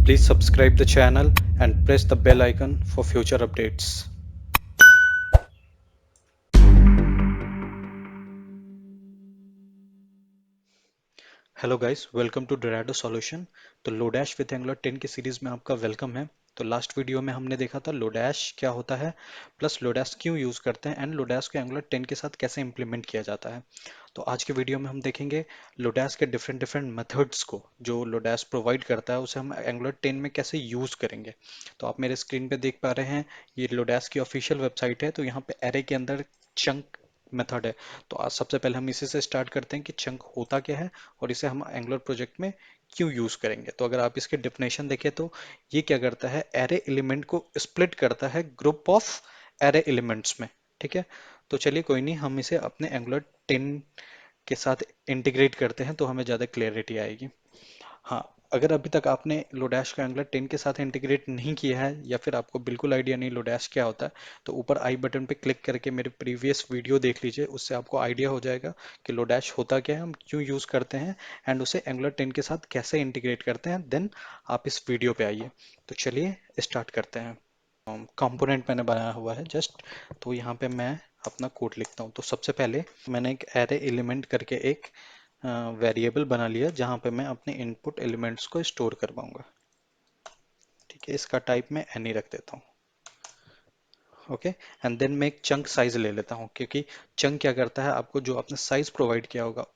Please subscribe the channel and press the bell icon for future updates. Hello guys, welcome to Dorado solution. तो Lodash with Angular 10 की series में आपका welcome है। तो last video में हमने देखा था लोडैश क्या होता है, प्लस लोडैश क्यों यूज़ करते हैं एंड लोडैश को एंगुलर 10 के साथ कैसे इंप्लीमेंट किया जाता है। तो आज के वीडियो में हम देखेंगे लोडैश के डिफरेंट डिफरेंट मेथड्स को जो लोडैश प्रोवाइड करता है उसे हम एंगुलर 10 में कैसे यूज़ करेंगे। तो आप मेरे स्क्रीन पे देख पा रहे हैं, ये लोडैश की ऑफिशियल वेबसाइट है। तो यहाँ पे एरे के अंदर चंक मेथड है। तो आज सबसे पहले हम इसी से स्टार्ट करते हैं कि चंक होता क्या है और इसे हम एंगुलर प्रोजेक्ट में क्यों यूज करेंगे। तो अगर आप इसके डेफिनेशन देखें तो ये क्या करता है, एरे एलिमेंट को स्प्लिट करता है ग्रुप ऑफ एरे एलिमेंट्स में। ठीक है, तो चलिए कोई नहीं, हम इसे अपने एंगुलर 10 के साथ इंटीग्रेट करते हैं तो हमें ज़्यादा क्लियरिटी आएगी। हाँ, अगर अभी तक आपने लोडैश का एंगुलर 10 के साथ इंटीग्रेट नहीं किया है या फिर आपको बिल्कुल आइडिया नहीं लोडैश क्या होता है, तो ऊपर आई बटन पे क्लिक करके मेरे प्रीवियस वीडियो देख लीजिए। उससे आपको आइडिया हो जाएगा कि लोडैश होता क्या है, हम क्यों यूज़ करते हैं एंड उसे एंगुलर 10 के साथ कैसे इंटीग्रेट करते हैं। देन आप इस वीडियो पे आइए। तो चलिए स्टार्ट करते हैं। कंपोनेंट मैंने बनाया हुआ है जस्ट, तो यहाँ पे मैं अपना कोड लिखता हूँ। तो सबसे पहले मैंने एक एरे एलिमेंट करके एक वेरिएबल बना लिया जहाँ पे मैं अपने इनपुट एलिमेंट्स को स्टोर कर पाऊंगा। ठीक है, इसका टाइप मैं एनी रख देता हूँ। ओके, एंड देन मैं एक चंक साइज ले लेता हूँ, क्योंकि चंक क्या करता है, आपको जो आपने साइज प्रोवाइड किया होगा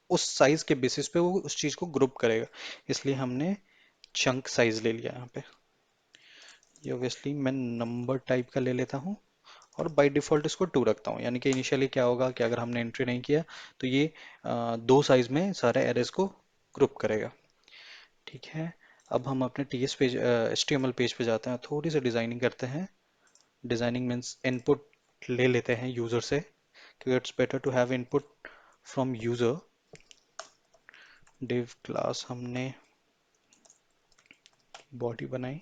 उस साइज के बेसिस पे वो उस चीज को ग्रुप करेगा। इसलिए हमने चंक साइज ले लिया यहाँ पे। ये ऑब्वियसली मैं नंबर टाइप का ले लेता हूँ और बाय डिफॉल्ट इसको 2 रखता हूँ। यानी कि इनिशियली क्या होगा कि अगर हमने एंट्री नहीं किया तो ये दो साइज में सारे एरेज को ग्रुप करेगा। ठीक है, अब हम अपने टीएस पेज एचटीएमएल पेज पे जाते हैं, थोड़ी सी डिजाइनिंग करते हैं। डिजाइनिंग मीन्स इनपुट ले लेते हैं यूजर से, क्योंकि it's better to have input from user. Div class हमने बॉडी बनाई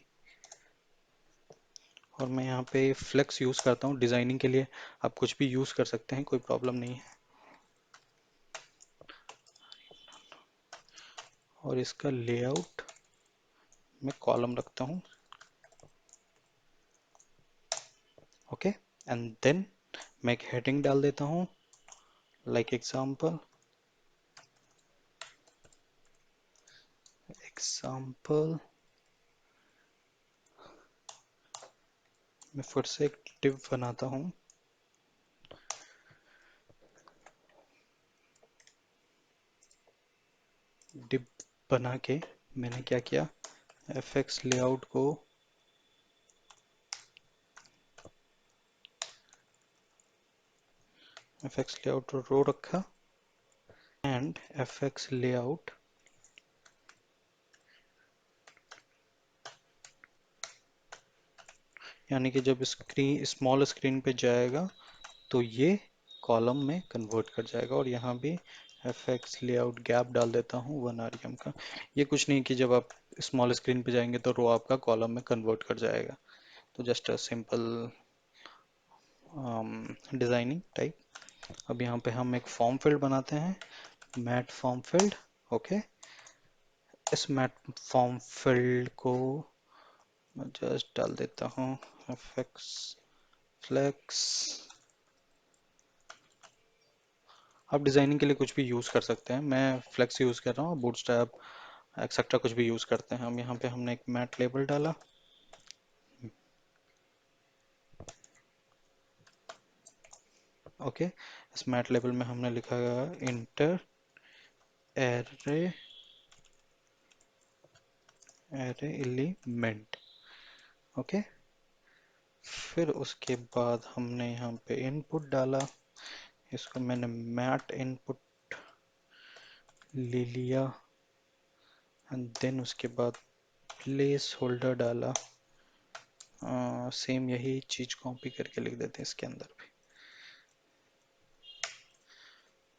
और मैं यहाँ पे फ्लेक्स यूज करता हूँ डिजाइनिंग के लिए। आप कुछ भी यूज कर सकते हैं, कोई प्रॉब्लम नहीं है। और इसका लेआउट मैं कॉलम रखता हूँ। ओके, एंड देन मैं एक हेडिंग डाल देता हूँ, लाइक एग्जाम्पल। एग्जाम्पल मैं फिर से एक डिव बनाता हूँ। डिव बना के मैंने क्या किया, fx लेआउट को fx लेआउट रो रखा एंड fx लेआउट यानी कि जब स्क्रीन स्मॉल स्क्रीन पे जाएगा तो ये कॉलम में कन्वर्ट कर जाएगा। और यहाँ भी fx लेआउट गैप डाल देता हूँ 1 rem का। ये कुछ नहीं कि जब आप स्मॉल स्क्रीन पे जाएंगे तो रो आपका कॉलम में कन्वर्ट कर जाएगा। तो just a simple designing type. अब यहाँ पे हम एक फॉर्म फील्ड बनाते हैं, मैट फॉर्म फील्ड। ओके, इस मैट फॉर्म फील्ड को मैं जस्ट डाल देता हूँ fx फ्लेक्स। आप डिजाइनिंग के लिए कुछ भी यूज कर सकते हैं, मैं फ्लेक्स यूज कर रहा हूँ, बूटस्ट्रैप एक्सेट्रा कुछ भी यूज करते हैं हम। यहाँ पे हमने एक मैट लेबल डाला। ओके, इस मैट लेबल में हमने लिखा inter array array element. Okay, फिर उसके बाद हमने यहाँ पे इनपुट डाला, इसको मैंने मैट इनपुट ले लिया एंड देन उसके बाद प्लेस होल्डर डाला। सेम यही चीज कॉपी करके लिख देते हैं इसके अंदर भी।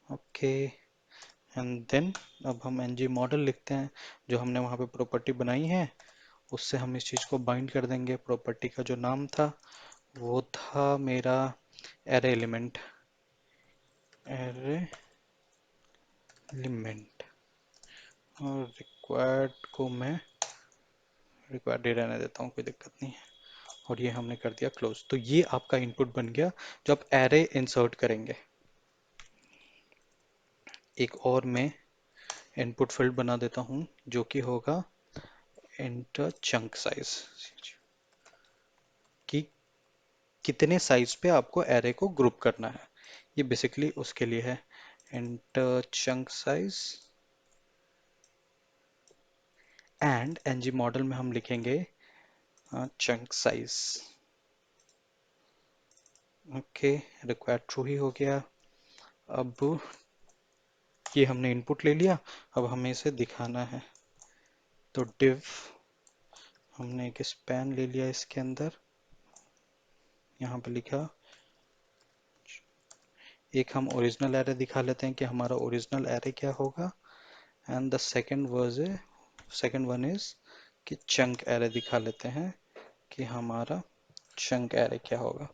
ओके, एंड देन अब हम एनजी मॉडल लिखते हैं, जो हमने वहाँ पे प्रॉपर्टी बनाई है उससे हम इस चीज़ को बाइंड कर देंगे। प्रॉपर्टी का जो नाम था वो था मेरा एरे एलिमेंट, एरे एलिमेंट। और रिक्वायर्ड को मैं रिक्वायर्ड ही रहने देता हूँ, कोई दिक्कत नहीं है। और ये हमने कर दिया क्लोज। तो ये आपका इनपुट बन गया जो आप एरे इंसर्ट करेंगे। एक और मैं इनपुट फील्ड बना देता हूँ जो कि होगा इंटर चंक साइज, कि कितने साइज पे आपको एरे को ग्रुप करना है। ये बेसिकली उसके लिए है। Enter chunk size and NG model में हम लिखेंगे chunk size. Okay, required true ही हो गया। अब ये हमने इनपुट ले लिया, अब हमें इसे दिखाना है। तो div हमने एक स्पैन ले लिया, इसके अंदर यहाँ पे लिखा, एक हम ओरिजिनल एरे दिखा लेते हैं कि हमारा ओरिजिनल एरे क्या होगा, and the second one is कि चंक एरे दिखा लेते हैं कि हमारा चंक एरे क्या होगा।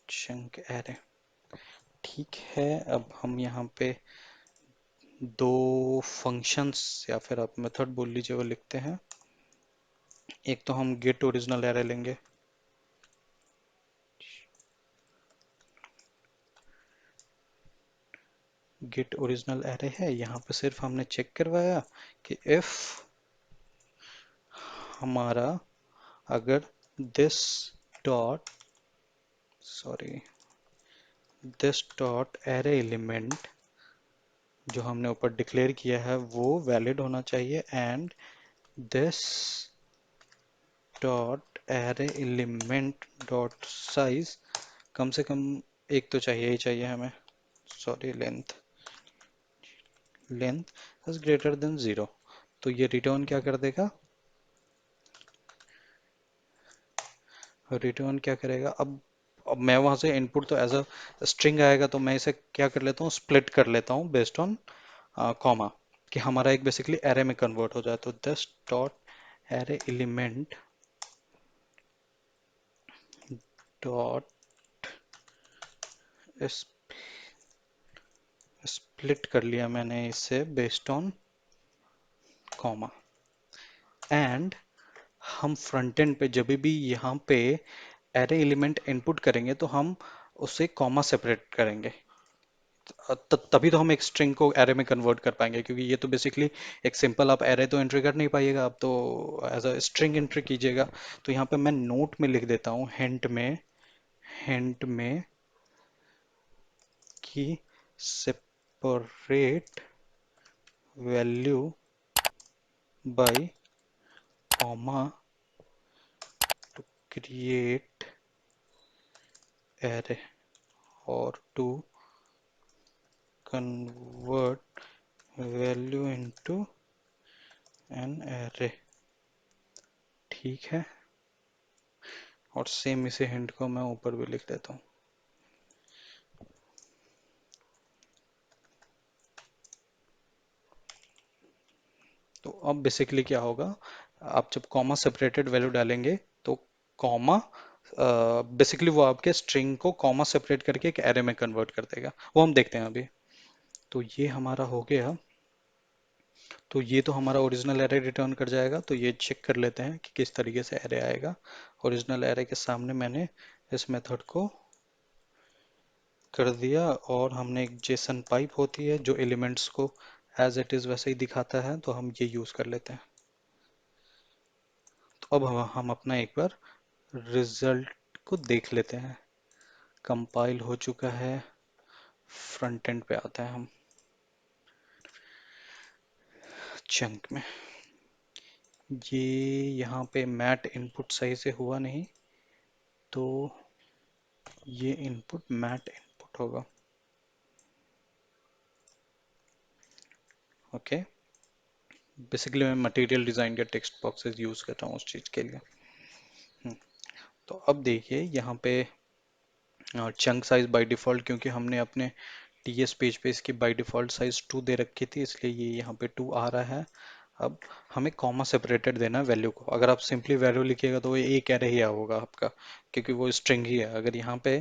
चंक एरे ठीक है। अब हम यहाँ पे दो फंक्शंस या फिर आप मेथड बोल लीजिए वो लिखते हैं। एक तो हम गेट ओरिजिनल एरे लेंगे, गेट ओरिजिनल एरे है। यहाँ पे सिर्फ हमने चेक करवाया कि इफ हमारा अगर this dot sorry this dot array element जो हमने ऊपर डिक्लेयर किया है वो वैलिड होना चाहिए, and this dot array element dot size कम से कम एक तो चाहिए ही चाहिए हमें, sorry length is greater than 0। तो ये रिटर्न क्या कर देगा, रिटर्न क्या करेगा। अब मैं वहां से इनपुट तो एज अ स्ट्रिंग आएगा, तो मैं इसे क्या कर लेता हूँ, स्प्लिट कर लेता हूँ बेस्ड ऑन कॉमा, कि हमारा एक बेसिकली एरे में कन्वर्ट हो जाए। तो this dot array element dot split कर लिया मैंने इसे बेस्ड ऑन कॉमा, एंड हम फ्रंट एंड पे जब भी यहाँ पे एरे एलिमेंट इनपुट करेंगे तो हम उसे कॉमा सेपरेट करेंगे। तभी तो हम एक स्ट्रिंग को एरे में कन्वर्ट कर पाएंगे, क्योंकि ये तो बेसिकली एक सिंपल आप एरे तो एंट्री कर नहीं पाइएगा, आप तो एज अ स्ट्रिंग एंट्री कीजिएगा। तो यहाँ पे मैं नोट में लिख देता हूँ, हिंट में कि separate value by comma to create array और to convert value into an array. ठीक है, और सेम इसे हिंट को मैं ऊपर भी लिख देता हूँ। तो अब बेसिकली क्या होगा, आप जब कॉमा सेपरेटेड वैल्यू डालेंगे तो कॉमा बेसिकली वो आपके स्ट्रिंग को कॉमा सेपरेट करके एक एरे में कन्वर्ट कर देगा। वो हम देखते हैं अभी। तो ये हमारा हो गया। तो ये तो हमारा ओरिजिनल एरे रिटर्न कर जाएगा। तो ये चेक कर लेते हैं कि किस तरीके से एरे आएगा। ओरिजिनल एरे के सामने मैंने इस मेथड को कर दिया, और हमने एक जेसन पाइप होती है जो एलिमेंट्स को एज इट इज वैसे ही दिखाता है, तो हम ये यूज कर लेते हैं। तो अब हम अपना एक बार रिजल्ट को देख लेते हैं। कंपाइल हो चुका है, फ्रंट एंड पे आते हैं हम चंक में। ये यहाँ पे मैट इनपुट सही से हुआ नहीं, तो ये इनपुट मैट इनपुट होगा। ओके, बेसिकली मैं मटेरियल डिजाइन के टेक्स्ट बॉक्सेस यूज कर रहा हूँ उस चीज के लिए। हम्म, तो अब देखिए यहाँ पे चंक साइज बाय डिफॉल्ट, क्योंकि हमने अपने टीएस पेज पे इसकी बाय डिफॉल्ट साइज 2 दे रखी थी, इसलिए ये यहाँ पे 2 आ रहा है। अब हमें कॉमा सेपरेटेड देना है वैल्यू को। अगर आप सिंपली वैल्यू लिखिएगा तो वो एक एरे ही होगा आपका, क्योंकि वो स्ट्रिंग ही है। अगर यहाँ पे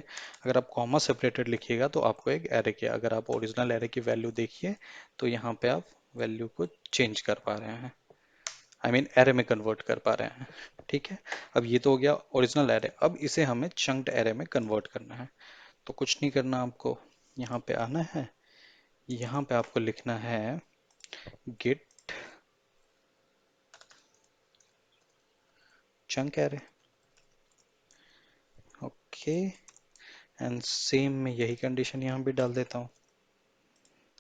अगर आप कॉमा सेपरेटेड लिखिएगा तो आपको एक एरे की, अगर आप ओरिजिनल एरे की वैल्यू देखिए तो यहाँ पे आप वैल्यू को चेंज कर पा रहे हैं, आई मीन एरे में कन्वर्ट कर पा रहे हैं। ठीक है, अब ये तो हो गया ओरिजिनल एरे। अब इसे हमें चंक्ड एरे में कन्वर्ट करना है। तो कुछ नहीं करना आपको, यहाँ पे आना है, यहाँ पे आपको लिखना है git chunk array। Okay, and same मैं यही कंडीशन यहाँ भी डाल देता हूँ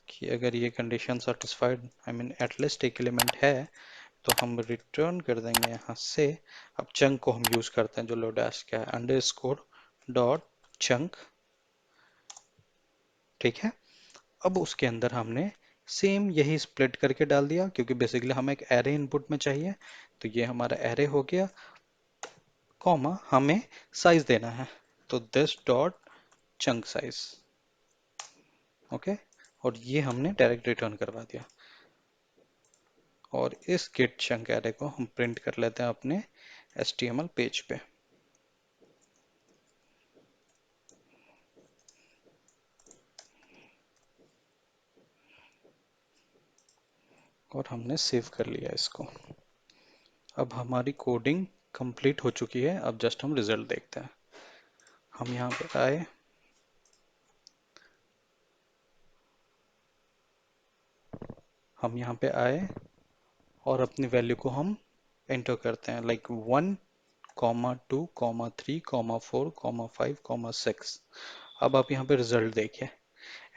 कि अगर ये condition satisfied, I mean at least एक एलिमेंट है, तो हम रिटर्न कर देंगे यहाँ से। अब चंक को हम यूज करते हैं जो लोडैश का है, अंडरस्कोर डॉट चंक। ठीक है, अब उसके अंदर हमने सेम यही स्प्लिट करके डाल दिया, क्योंकि बेसिकली हमें एक एरे इनपुट में चाहिए। तो ये हमारा एरे हो गया, कॉमा हमें साइज देना है, तो this dot chunk size. Okay, और ये हमने डायरेक्ट रिटर्न करवा दिया। और इस गेट चंक एरे को हम प्रिंट कर लेते हैं अपने HTML पेज पे। और हमने सेव कर लिया इसको। अब हमारी कोडिंग कंप्लीट हो चुकी है, अब जस्ट हम रिजल्ट देखते हैं। हम यहाँ पे आए, और अपनी वैल्यू को हम एंटर करते हैं, लाइक 1,2,3,4,5,6। अब आप यहाँ पे रिजल्ट देखिए।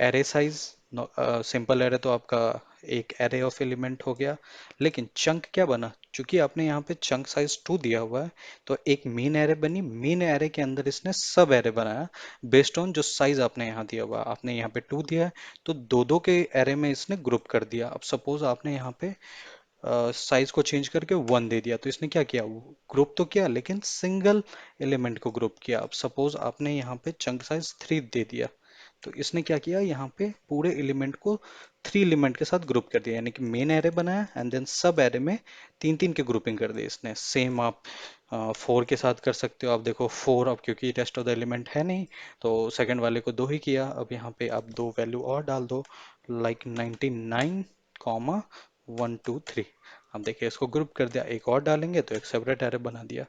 एरे साइज, सिंपल एरे तो आपका एक एरे ऑफ एलिमेंट हो गया, लेकिन चंक क्या बना, क्योंकि आपने यहाँ पे चंक साइज 2 दिया हुआ है, तो एक मेन एरे बनी। मेन एरे के अंदर इसने सब एरे बनाया बेस्ड ऑन जो साइज आपने यहाँ दिया हुआ। आपने यहाँ पे 2 दिया है, तो दो दो के एरे में इसने ग्रुप कर दिया। अब सपोज आपने यहाँ पे साइज को चेंज करके 1 दे दिया, तो इसने क्या किया, ग्रुप तो किया लेकिन सिंगल एलिमेंट को ग्रुप किया। अब सपोज आपने यहाँ पे चंक साइज 3 दे दिया, तो इसने क्या किया, यहाँ पे पूरे एलिमेंट को 3 एलिमेंट के साथ ग्रुप कर दिया, यानी कि मेन एरे बनाया एंड देन सब एरे में 3 3 के ग्रुपिंग कर दी इसने। सेम आप 4 के साथ कर सकते हो। आप देखो 4, अब क्योंकि रेस्ट ऑफ द एलिमेंट है नहीं, तो सेकंड वाले को 2 ही किया। अब यहाँ पे आप 2 वैल्यू और डाल दो, लाइक 99 कॉमा 123। अब देखिए इसको ग्रुप कर दिया, एक और डालेंगे तो एक सेपरेट एरे बना दिया।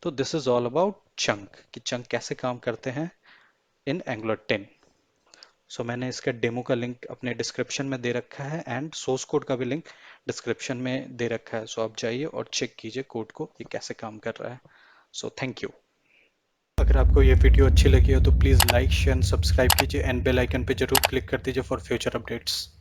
तो this is all about chunk, कि चंक कैसे काम करते हैं इन एंगुलर 10। सो मैंने इसका डेमो का लिंक अपने डिस्क्रिप्शन में दे रखा है, एंड सोर्स कोड का भी लिंक डिस्क्रिप्शन में दे रखा है। सो आप जाइए और चेक कीजिए कोड को, ये कैसे काम कर रहा है। So thank you. अगर आपको ये वीडियो अच्छी लगी हो तो please like share and subscribe कीजिए, एंड बेल आइकन पे जरूर क्लिक कर दीजिए फॉर फ्यूचर अपडेट्स।